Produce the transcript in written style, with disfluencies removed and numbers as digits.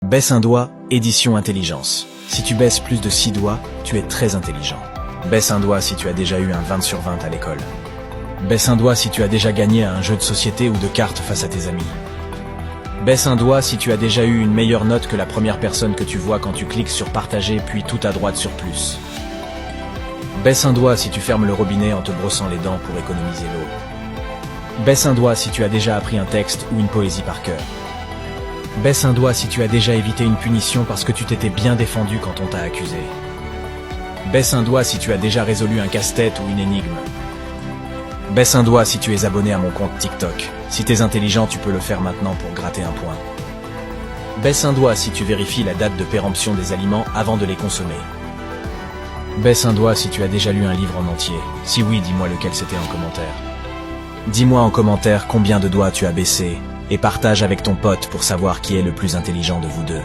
Baisse un doigt, édition intelligence. Si tu baisses plus de 6 doigts, tu es très intelligent. Baisse un doigt si tu as déjà eu un 20 sur 20 à l'école. Baisse un doigt si tu as déjà gagné à un jeu de société ou de cartes face à tes amis. Baisse un doigt si tu as déjà eu une meilleure note que la première personne que tu vois quand tu cliques sur partager puis tout à droite sur plus. Baisse un doigt si tu fermes le robinet en te brossant les dents pour économiser l'eau. Baisse un doigt si tu as déjà appris un texte ou une poésie par cœur. Baisse un doigt si tu as déjà évité une punition parce que tu t'étais bien défendu quand on t'a accusé. Baisse un doigt si tu as déjà résolu un casse-tête ou une énigme. Baisse un doigt si tu es abonné à mon compte TikTok. Si t'es intelligent, tu peux le faire maintenant pour gratter un point. Baisse un doigt si tu vérifies la date de péremption des aliments avant de les consommer. Baisse un doigt si tu as déjà lu un livre en entier. Si oui, dis-moi lequel c'était en commentaire. Dis-moi en commentaire combien de doigts tu as baissé et partage avec ton pote pour savoir qui est le plus intelligent de vous deux.